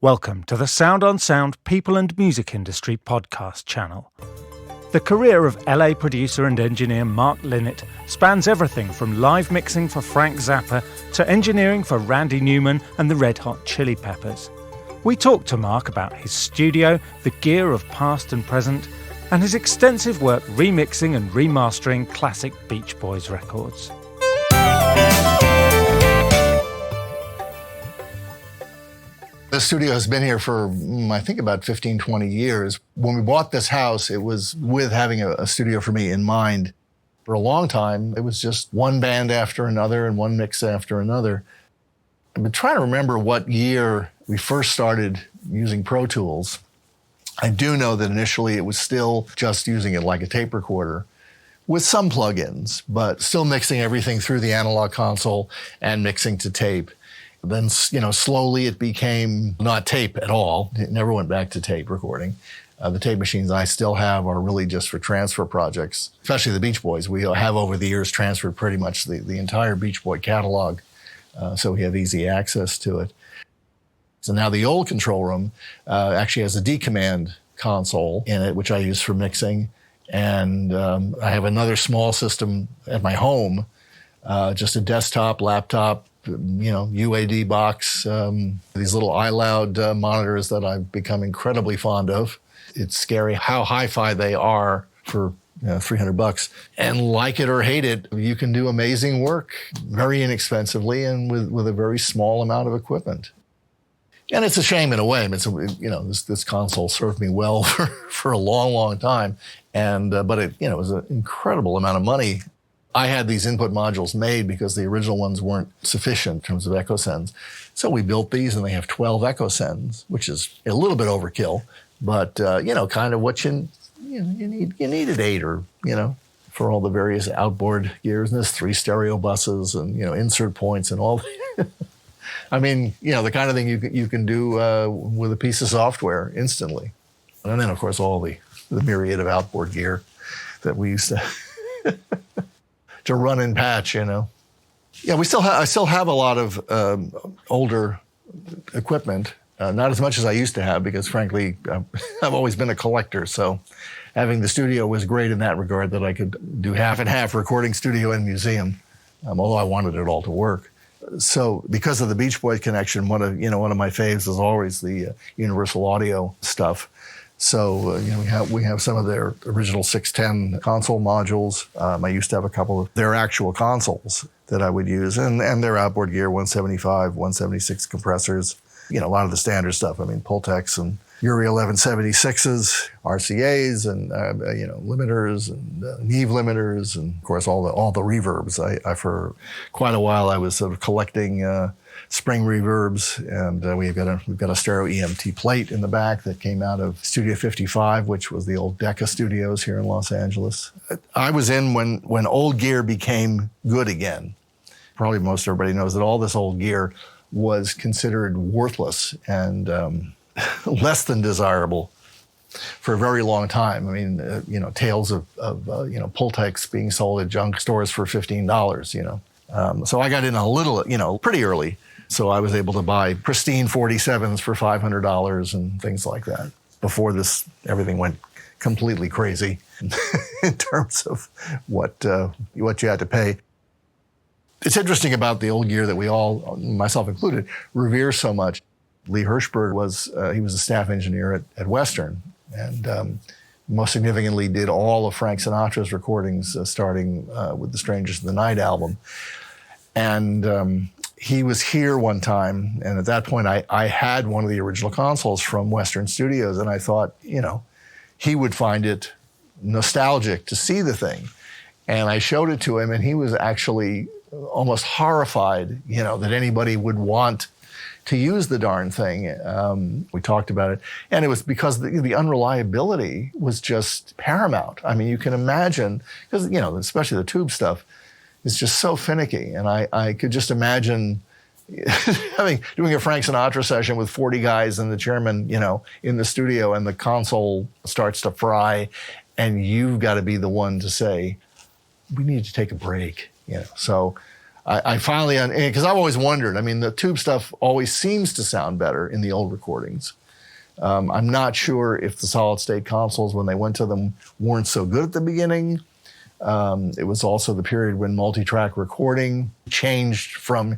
Welcome to the Sound on Sound People and Music Industry podcast channel. The career of LA producer and engineer Mark Linett spans everything from live mixing for Frank Zappa to engineering for Randy Newman and the Red Hot Chili Peppers. We talked to Mark about his studio, the gear of past and present, and his extensive work remixing and remastering classic Beach Boys records. The studio has been here for, I think, about 15, 20 years. When we bought this house, it was with having a studio for me in mind. For a long time, it was just one band after another and one mix after another. I've been trying to remember what year we first started using Pro Tools. I do know that initially it was still just using it like a tape recorder with some plugins, but still mixing everything through the analog console and mixing to tape. Then, slowly it became not tape at all. It never went back to tape recording. The tape machines I still have are really just for transfer projects, especially the Beach Boys. We have over the years transferred pretty much the entire Beach Boy catalog, so we have easy access to it. So now the old control room actually has a D-Command console in it, which I use for mixing. And I have another small system at my home, just a desktop, laptop, UAD box, these little iLoud monitors that I've become incredibly fond of. It's scary how hi-fi they are for $300. And like it or hate it, you can do amazing work very inexpensively and with a very small amount of equipment. And it's a shame in a way. I mean, this console served me well for a long, long time. And but it was an incredible amount of money. I had these input modules made because the original ones weren't sufficient in terms of echo sends. So we built these and they have 12 echo sends, which is a little bit overkill, but kind of what you need. You needed 8 or, for all the various outboard gears. And there's 3 stereo buses and, insert points and all. I mean, the kind of thing you can do with a piece of software instantly. And then, of course, all the myriad of outboard gear that we used to run and patch, Yeah, I still have a lot of older equipment, not as much as I used to have because, frankly, I've always been a collector. So having the studio was great in that regard, that I could do half and half, recording studio and museum, although I wanted it all to work. So because of the Beach Boys connection, one of my faves is always the Universal Audio stuff. So, we have some of their original 610 console modules. I used to have a couple of their actual consoles that I would use, and their outboard gear, 175, 176 compressors, a lot of the standard stuff. I mean, Pultecs and Uri 1176s, RCAs, and, limiters and Neve limiters, and of course, all the reverbs. I for quite a while, I was sort of collecting spring reverbs, and we've got a stereo EMT plate in the back that came out of Studio 55, which was the old Decca studios here in Los Angeles. I was in when old gear became good again. Probably most everybody knows that all this old gear was considered worthless and less than desirable for a very long time. I mean, tales of Pultecs being sold at junk stores for $15, So I got in a little, pretty early. So I was able to buy pristine 47s for $500 and things like that before everything went completely crazy in terms of what you had to pay. It's interesting about the old gear that we all, myself included, revere so much. Lee Hirschberg was a staff engineer at Western, and most significantly did all of Frank Sinatra's recordings, starting with the Strangers in the Night album. And he was here one time, and at that point I had one of the original consoles from Western Studios, and I thought, he would find it nostalgic to see the thing. And I showed it to him, and he was actually almost horrified, that anybody would want to use the darn thing. We talked about it, and it was because the unreliability was just paramount. I mean, you can imagine, because, especially the tube stuff, it's just so finicky. And I could just imagine doing a Frank Sinatra session with 40 guys and the chairman, in the studio, and the console starts to fry, and you've got to be the one to say, we need to take a break. So I finally, because I've always wondered, I mean, the tube stuff always seems to sound better in the old recordings. I'm not sure if the solid state consoles, when they went to them, weren't so good at the beginning. It was also the period when multi-track recording changed from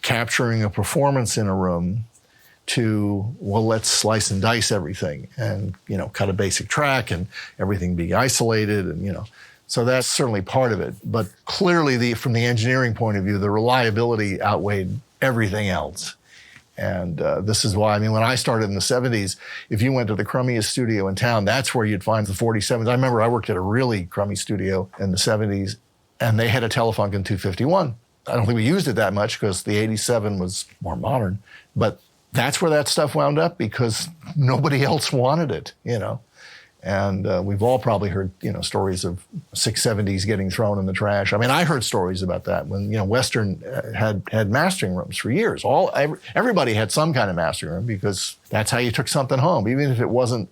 capturing a performance in a room to, well, let's slice and dice everything and, cut a basic track and everything be isolated and, So that's certainly part of it. But clearly, from the engineering point of view, the reliability outweighed everything else. And this is why, when I started in the 70s, if you went to the crummiest studio in town, that's where you'd find the 47s. I remember I worked at a really crummy studio in the 70s, and they had a Telefunken 251. I don't think we used it that much because the 87 was more modern. But that's where that stuff wound up because nobody else wanted it, And we've all probably heard, stories of 670s getting thrown in the trash. I heard stories about that when, Western had mastering rooms for years. Everybody had some kind of mastering room because that's how you took something home. Even if it wasn't,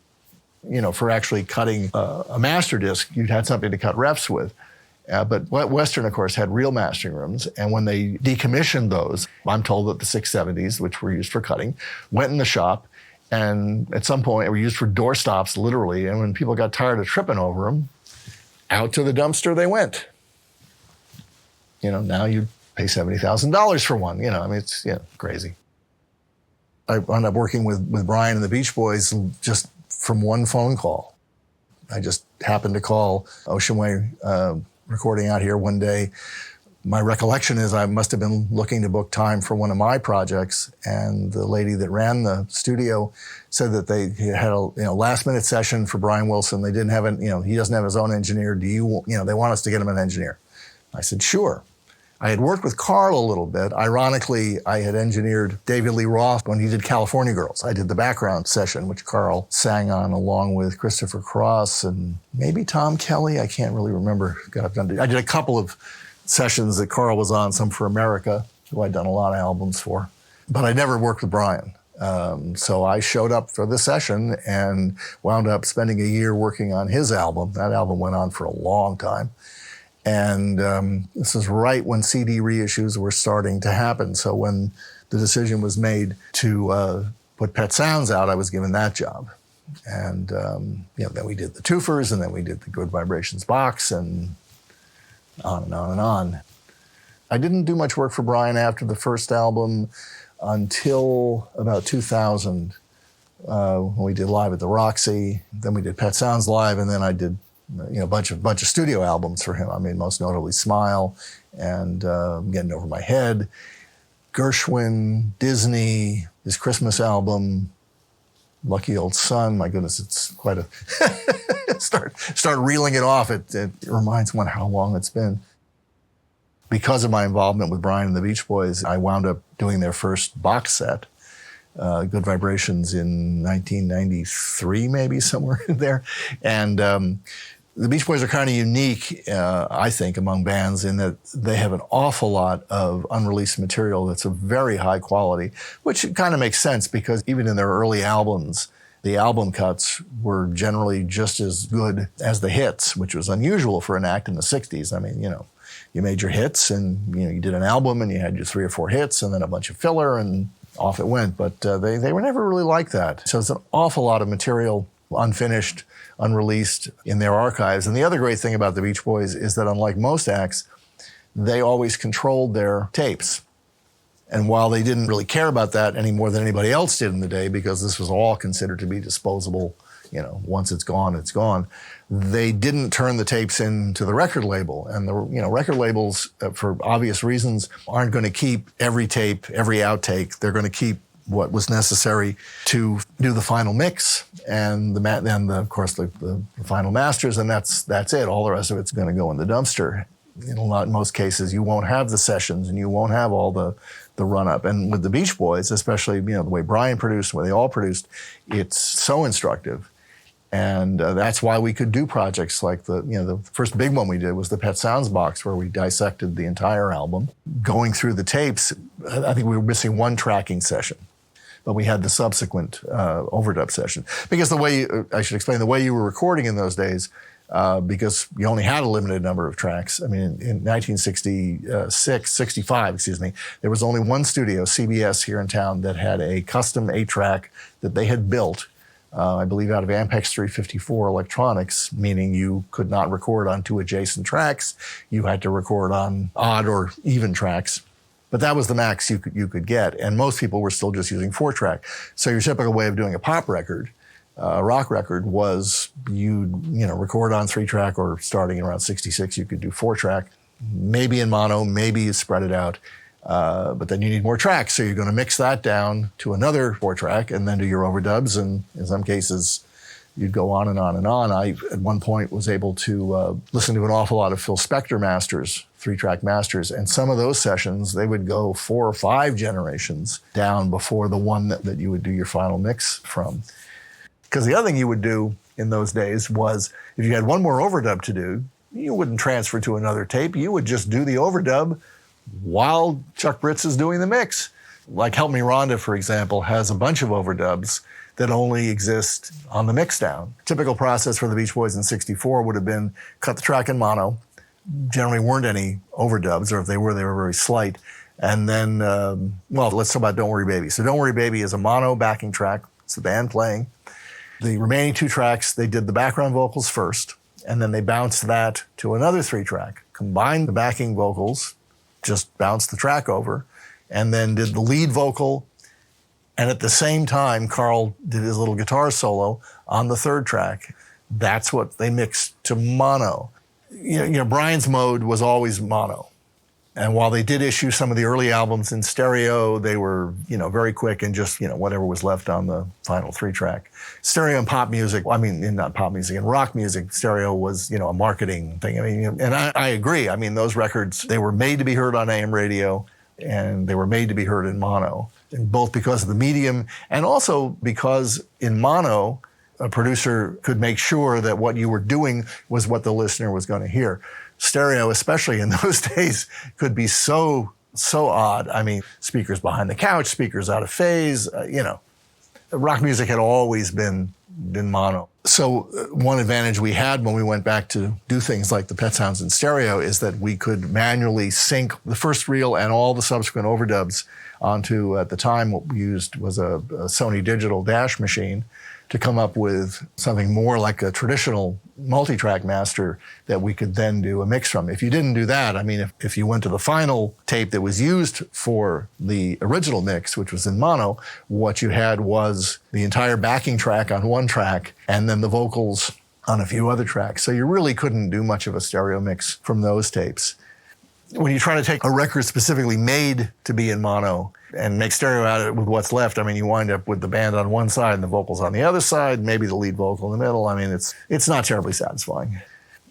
for actually cutting a master disc, you'd had something to cut refs with. But Western, of course, had real mastering rooms. And when they decommissioned those, I'm told that the 670s, which were used for cutting, went in the shop. And at some point, they were used for doorstops, literally. And when people got tired of tripping over them, out to the dumpster they went. Now you pay $70,000 for one. It's crazy. I wound up working with Brian and the Beach Boys just from one phone call. I just happened to call Ocean Way recording out here one day. My recollection is I must have been looking to book time for one of my projects, and the lady that ran the studio said that they had a last-minute session for Brian Wilson. They didn't have he doesn't have his own engineer. They want us to get him an engineer. I said, sure. I had worked with Carl a little bit. Ironically, I had engineered David Lee Roth when he did California Girls. I did the background session, which Carl sang on along with Christopher Cross and maybe Tom Kelly. I can't really remember. I did a couple of sessions that Carl was on, some for America, who I'd done a lot of albums for. But I never worked with Brian. So I showed up for the session and wound up spending a year working on his album. That album went on for a long time. And this is right when CD reissues were starting to happen. So when the decision was made to put Pet Sounds out, I was given that job. And then we did the twofers, and then we did the Good Vibrations box, and on and on and on. I didn't do much work for Brian after the first album until about 2000, when we did Live at the Roxy. Then we did Pet Sounds Live, and then I did a bunch of studio albums for him. Most notably Smile and Getting Over My Head, Gershwin, Disney, his Christmas album, Lucky Old Son. My goodness, it's quite a... Start reeling it off. It reminds one how long it's been. Because of my involvement with Brian and the Beach Boys, I wound up doing their first box set, Good Vibrations, in 1993, maybe somewhere in there. And the Beach Boys are kind of unique, I think, among bands in that they have an awful lot of unreleased material that's of very high quality, which kind of makes sense because even in their early albums, the album cuts were generally just as good as the hits, which was unusual for an act in the 60s. You made your hits and, you did an album and you had your 3 or 4 hits and then a bunch of filler and off it went. But they were never really like that. So it's an awful lot of material, unfinished, unreleased in their archives. And the other great thing about the Beach Boys is that unlike most acts, they always controlled their tapes. And while they didn't really care about that any more than anybody else did in the day, because this was all considered to be disposable, once it's gone, it's gone, they didn't turn the tapes into the record label. And the record labels, for obvious reasons, aren't going to keep every tape, every outtake. They're going to keep what was necessary to do the final mix and of course the final masters, and that's it. All the rest of it's going to go in the dumpster. In most cases, you won't have the sessions and you won't have all the run-up. And with the Beach Boys, especially, the way Brian produced, the way they all produced, it's so instructive. And that's why we could do projects like the first big one we did was the Pet Sounds box, where we dissected the entire album. Going through the tapes, I think we were missing one tracking session. but we had the subsequent overdub session. Because I should explain, the way you were recording in those days, because you only had a limited number of tracks. I mean, in 1965, there was only one studio, CBS here in town, that had a custom 8-track that they had built, I believe out of Ampex 354 electronics, meaning you could not record on 2 adjacent tracks. You had to record on odd or even tracks. But that was the max you could get, and most people were still just using 4-track. So your typical way of doing a pop record, a rock record, was you'd record on 3-track, or starting around 66, you could do 4-track, maybe in mono, maybe you spread it out. But then you need more tracks, so you're going to mix that down to another 4-track and then do your overdubs, and in some cases, you'd go on and on and on. I, at one point, was able to listen to an awful lot of Phil Spector masters, 3-track masters, and some of those sessions, they would go 4 or 5 generations down before the one that you would do your final mix from. Because the other thing you would do in those days was, if you had one more overdub to do, you wouldn't transfer to another tape. You would just do the overdub while Chuck Britz is doing the mix. Like Help Me Rhonda, for example, has a bunch of overdubs that only exist on the mixdown. Typical process for the Beach Boys in '64 would have been cut the track in mono. Generally weren't any overdubs, or if they were very slight. And then, let's talk about Don't Worry Baby. So Don't Worry Baby is a mono backing track. It's the band playing. The remaining 2 tracks, they did the background vocals first, and then they bounced that to another 3-track, combined the backing vocals, just bounced the track over, and then did the lead vocal. And at the same time, Carl did his little guitar solo on the 3rd track. That's what they mixed to mono. Brian's mode was always mono. And while they did issue some of the early albums in stereo, they were, very quick and just, whatever was left on the final 3-track. Stereo and pop music, not pop music, and rock music, stereo was, a marketing thing. And I agree. Those records, they were made to be heard on AM radio, and they were made to be heard in mono, and both because of the medium and also because in mono, a producer could make sure that what you were doing was what the listener was going to hear. Stereo, especially in those days, could be so odd. Speakers behind the couch, speakers out of phase, Rock music had always been mono. So one advantage we had when we went back to do things like the Pet Sounds in stereo is that we could manually sync the first reel and all the subsequent overdubs onto, at the time, what we used was a Sony Digital Dash machine, to come up with something more like a traditional multi-track master that we could then do a mix from. If you didn't do that, if you went to the final tape that was used for the original mix, which was in mono, what you had was the entire backing track on one track and then the vocals on a few other tracks. So you really couldn't do much of a stereo mix from those tapes. When you try to take a record specifically made to be in mono and make stereo out of it with what's left, you wind up with the band on one side and the vocals on the other side, maybe the lead vocal in the middle. It's not terribly satisfying.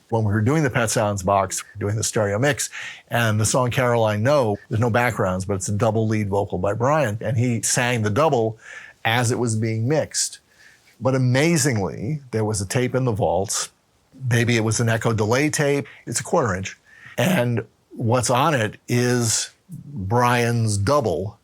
When we were doing the Pet Sounds box, doing the stereo mix, and the song Caroline No, there's no backgrounds, but it's a double lead vocal by Brian, and he sang the double as it was being mixed. But amazingly, there was a tape in the vaults. Maybe it was an echo delay tape. It's a 1/4 inch. And what's on it is Brian's double.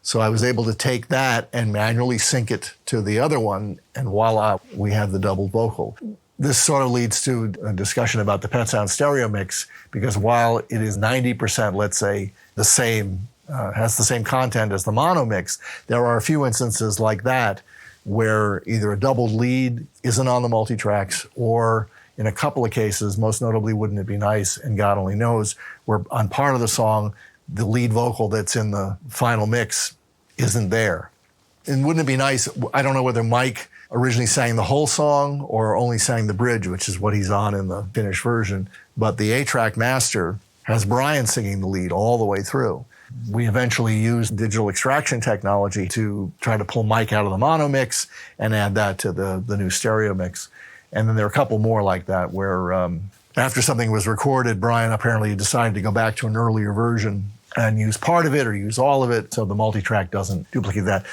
So I was able to take that and manually sync it to the other one, and voila, we have the double vocal. This sort of leads to a discussion about the Pet Sounds stereo mix, because while it is 90%, let's say, the same, has the same content as the mono mix, there are a few instances like that where either a double lead isn't on the multi-tracks, or in a couple of cases, most notably Wouldn't It Be Nice and God Only Knows, where on part of the song, the lead vocal that's in the final mix isn't there. And Wouldn't It Be Nice, I don't know whether Mike originally sang the whole song or only sang the bridge, which is what he's on in the finished version, but the 8-track master has Brian singing the lead all the way through. We eventually used digital extraction technology to try to pull Mike out of the mono mix and add that to the new stereo mix. And then there are a couple more like that where after something was recorded, Brian apparently decided to go back to an earlier version and use part of it or use all of it so the multi-track doesn't duplicate that.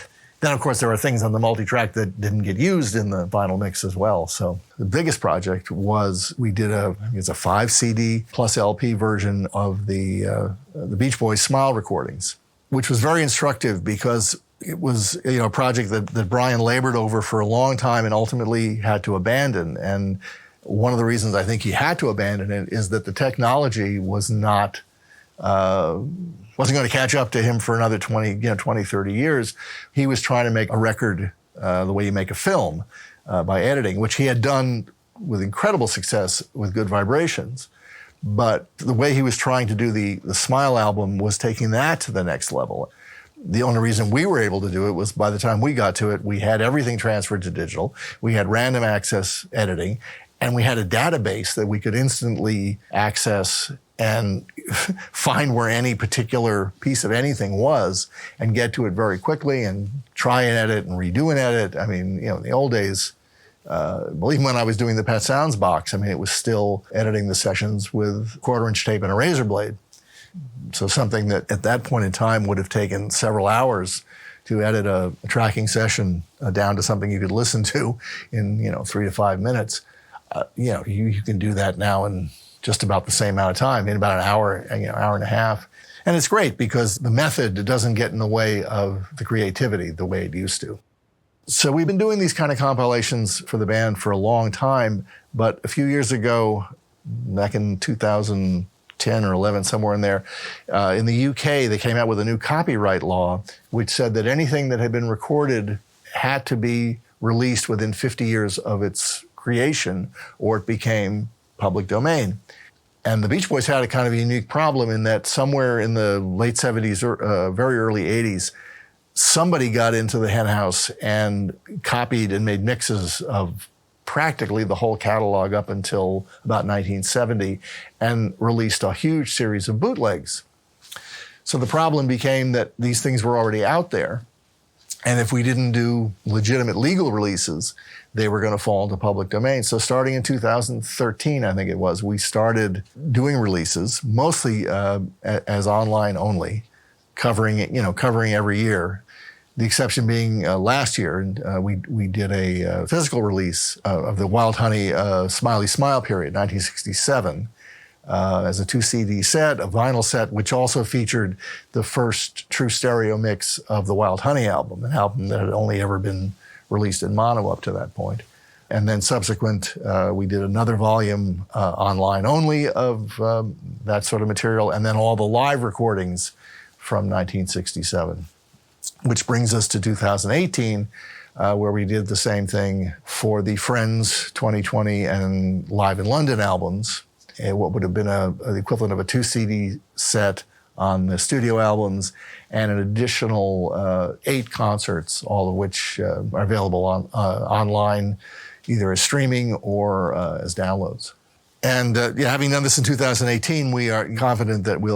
Then, of course, there are things on the multi-track that didn't get used in the final mix as well. So the biggest project was we did a 5 CD plus LP version of the Beach Boys Smile recordings, which was very instructive because it was a project that Brian labored over for a long time and ultimately had to abandon. And one of the reasons I think he had to abandon it is that the technology was not wasn't going to catch up to him for another 20, 30 years. He was trying to make a record the way you make a film by editing, which he had done with incredible success with Good Vibrations. But the way he was trying to do the Smile album was taking that to the next level. The only reason we were able to do it was by the time we got to it, we had everything transferred to digital. We had random access editing, and we had a database that we could instantly access and find where any particular piece of anything was and get to it very quickly and try and edit and redo and edit. I mean, in the old days, believe me, when I was doing the Pet Sounds box, I mean, it was still editing the sessions with 1/4-inch tape and a razor blade. So something that at that point in time would have taken several hours to edit a tracking session down to something you could listen to in 3 to 5 minutes. You can do that now in just about the same amount of time, in about an hour, hour and a half. And it's great because the method doesn't get in the way of the creativity the way it used to. So we've been doing these kind of compilations for the band for a long time, but a few years ago, back in 2010 or 11, somewhere in there, in the UK, they came out with a new copyright law, which said that anything that had been recorded had to be released within 50 years of its creation, or it became public domain. And the Beach Boys had a kind of unique problem in that somewhere in the late 70s or very early 80s, somebody got into the hen house and copied and made mixes of practically the whole catalog up until about 1970 and released a huge series of bootlegs. So the problem became that these things were already out there. And if we didn't do legitimate legal releases, they were going to fall into public domain. So starting in 2013, I think it was, we started doing releases, mostly as online only, covering every year. The exception being last year, we did a physical release of the Wild Honey Smiley Smile period, 1967, as a 2 CD set, a vinyl set, which also featured the first true stereo mix of the Wild Honey album, an album that had only ever been released in mono up to that point. And then subsequent, we did another volume online only of that sort of material, and then all the live recordings from 1967. Which brings us to 2018, where we did the same thing for the Friends 2020 and Live in London albums, what would have been the equivalent of a 2 CD set on the studio albums, and an additional 8 concerts, all of which are available online, either as streaming or as downloads. And having done this in 2018, we are confident that we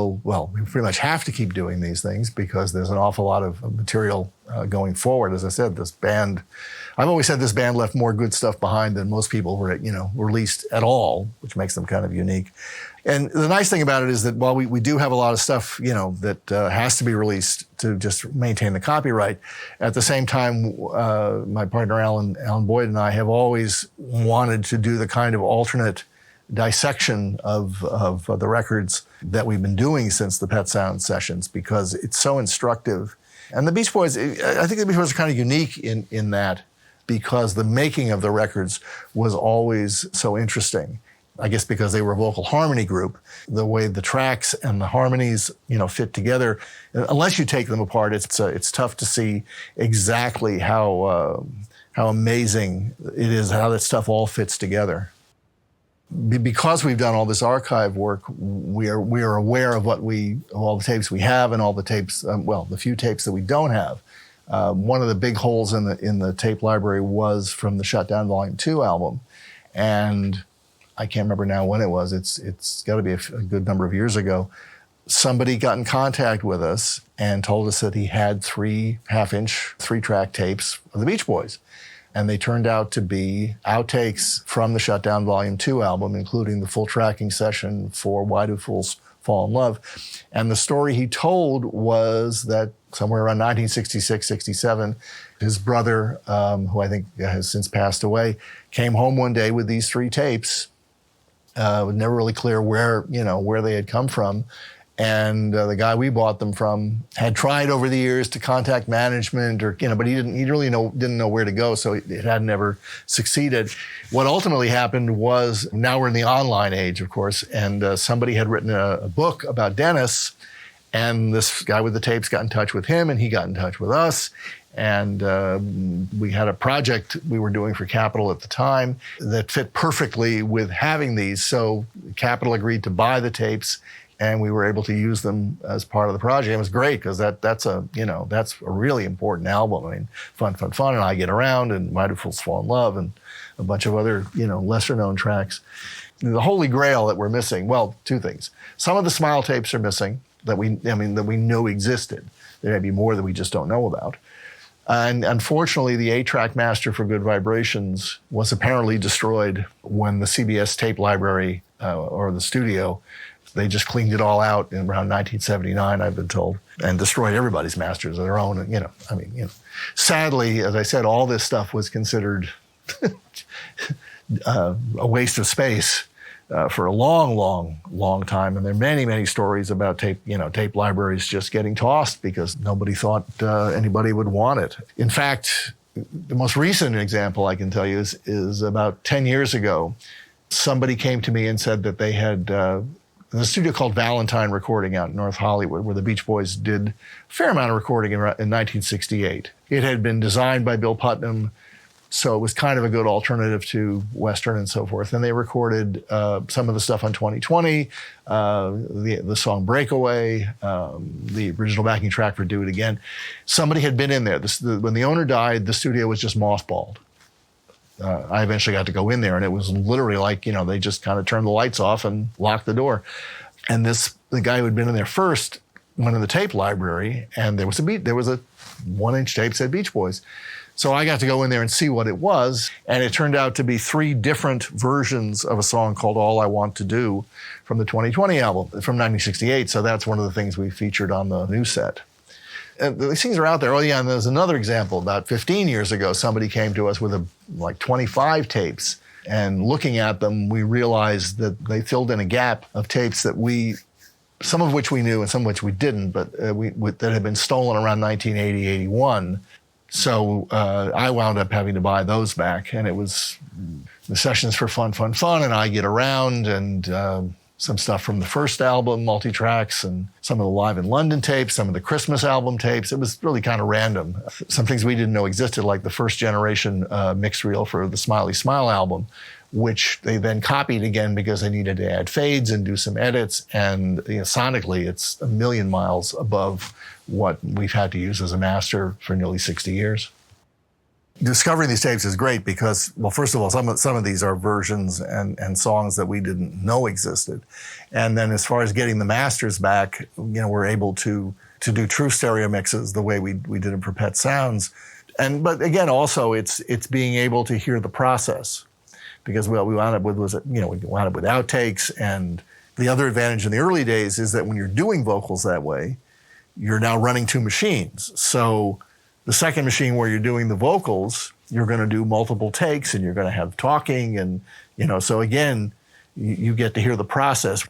pretty much have to keep doing these things because there's an awful lot of material going forward. As I said, I've always said this band left more good stuff behind than most people released at all, which makes them kind of unique. And the nice thing about it is that while we do have a lot of stuff, that has to be released to just maintain the copyright, at the same time, my partner Alan Boyd and I have always wanted to do the kind of alternate dissection of the records that we've been doing since the Pet Sounds sessions because it's so instructive. And the Beach Boys, I think the Beach Boys are kind of unique in that because the making of the records was always so interesting. I guess because they were a vocal harmony group, the way the tracks and the harmonies, fit together, unless you take them apart, it's tough to see exactly how amazing it is, how that stuff all fits together. Because we've done all this archive work, we are aware of all the tapes we have and all the tapes, the few tapes that we don't have. One of the big holes in the tape library was from the Shutdown Volume 2 album, and I can't remember now when it was. It's got to be a good number of years ago. Somebody got in contact with us and told us that he had 3 half-inch 3-track tapes of the Beach Boys. And they turned out to be outtakes from the Shutdown Volume 2 album, including the full tracking session for Why Do Fools Fall in Love. And the story he told was that somewhere around 1966, 67, his brother, who I think has since passed away, came home one day with these 3 tapes. It was never really clear where they had come from. And the guy we bought them from had tried over the years to contact management, but he didn't know where to go, so it had never succeeded. What ultimately happened was, now we're in the online age, of course, and somebody had written a book about Dennis, and this guy with the tapes got in touch with him, and he got in touch with us. And we had a project we were doing for Capitol at the time that fit perfectly with having these. So Capitol agreed to buy the tapes, and we were able to use them as part of the project. It was great because that's a really important album. I mean, Fun, and I Get Around, and Why Do Fools Fall in Love, and a bunch of other, lesser known tracks. The holy grail that we're missing, well, two things. Some of the Smile tapes are missing that we know existed. There may be more that we just don't know about. And unfortunately, the 8-track master for Good Vibrations was apparently destroyed when the CBS tape library, or the studio, they just cleaned it all out in around 1979, I've been told, and destroyed everybody's masters of their own. Sadly, as I said, all this stuff was considered a waste of space for a long time. And there are many, many stories about tape libraries just getting tossed because nobody thought anybody would want it. In fact, the most recent example I can tell you is about 10 years ago, somebody came to me and said that they had a studio called Valentine Recording out in North Hollywood, where the Beach Boys did a fair amount of recording in 1968. It had been designed by Bill Putnam, so it was kind of a good alternative to Western and so forth. And they recorded some of the stuff on 2020, the song Breakaway, the original backing track for Do It Again. Somebody had been in there. When the owner died, the studio was just mothballed. I eventually got to go in there, and it was literally like, they just kind of turned the lights off and locked the door. And the guy who had been in there first went in the tape library, and there was a 1-inch tape said Beach Boys. So I got to go in there and see what it was, and it turned out to be 3 different versions of a song called All I Want to Do from the 2020 album from 1968. So that's one of the things we featured on the new set. These things are out there. Oh yeah, and there's another example. About 15 years ago, somebody came to us with 25 tapes, and looking at them, we realized that they filled in a gap of tapes that some of which we knew and some of which we didn't, but that had been stolen around 1980, 81. So I wound up having to buy those back, and it was the Sessions for Fun, and I Get Around, and some stuff from the first album, multi-tracks, and some of the Live in London tapes, some of the Christmas album tapes. It was really kind of random. Some things we didn't know existed, like the first generation mix reel for the Smiley Smile album, which they then copied again because they needed to add fades and do some edits. And sonically, it's a million miles above what we've had to use as a master for nearly 60 years. Discovering these tapes is great because, well, first of all, some of these are versions and songs that we didn't know existed. And then as far as getting the masters back, we're able to do true stereo mixes the way we did them for Pet Sounds. But again, also it's being able to hear the process, because what we wound up with was, we wound up with outtakes. And the other advantage in the early days is that when you're doing vocals that way, you're now running 2 machines. So the second machine where you're doing the vocals, you're going to do multiple takes, and you're going to have talking, and so again, you get to hear the process.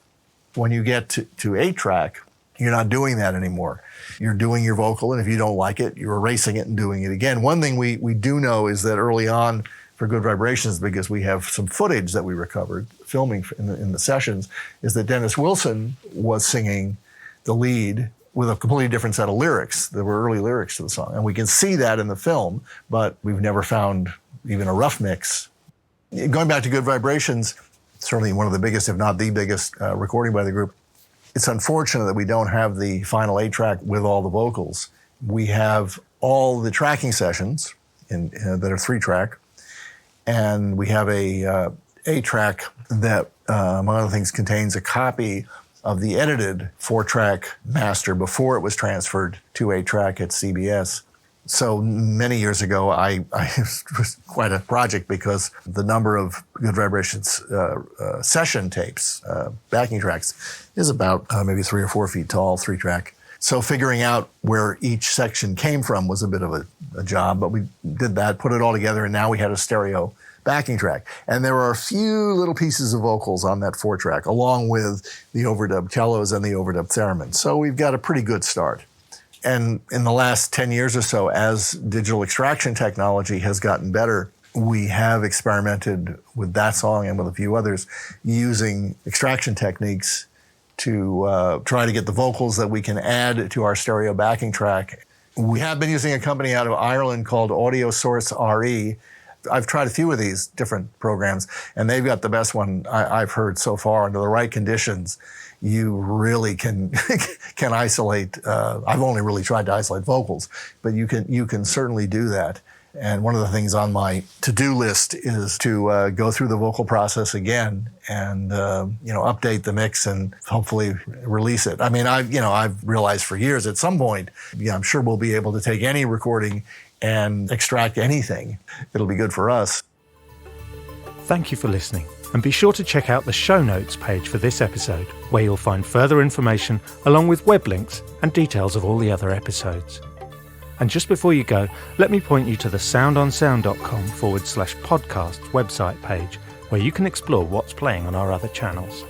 When you get to 8-track, you're not doing that anymore. You're doing your vocal, and if you don't like it, you're erasing it and doing it again. One thing we do know is that early on for Good Vibrations, because we have some footage that we recovered filming in the sessions, is that Dennis Wilson was singing the lead with a completely different set of lyrics. There were early lyrics to the song. And we can see that in the film, but we've never found even a rough mix. Going back to Good Vibrations, certainly one of the biggest, if not the biggest, recording by the group. It's unfortunate that we don't have the final 8-track with all the vocals. We have all the tracking sessions that are 3-track, and we have a 8-track that, among other things, contains a copy of the edited 4-track master before it was transferred to 8-track at CBS. So many years ago, it was quite a project because the number of Good Vibrations session tapes, backing tracks, is about maybe 3 or 4 feet tall, 3-track. So figuring out where each section came from was a bit of a job, but we did that, put it all together, and now we had a stereo backing track. And there are a few little pieces of vocals on that 4-track, along with the overdubbed cellos and the overdubbed theremin. So we've got a pretty good start. And in the last 10 years or so, as digital extraction technology has gotten better, we have experimented with that song and with a few others using extraction techniques to try to get the vocals that we can add to our stereo backing track. We have been using a company out of Ireland called AudioSourceRE. I've tried a few of these different programs, and they've got the best one I've heard so far. Under the right conditions, you really can can isolate. I've only really tried to isolate vocals, but you can certainly do that. And one of the things on my to-do list is to go through the vocal process again and update the mix and hopefully release it. I mean, I've realized for years at some point, I'm sure we'll be able to take any recording and extract anything. It'll be good for us. Thank you for listening, and be sure to check out the show notes page for this episode, where you'll find further information along with web links and details of all the other episodes. And just before you go, let me point you to the soundonsound.com/podcast website page, where you can explore what's playing on our other channels.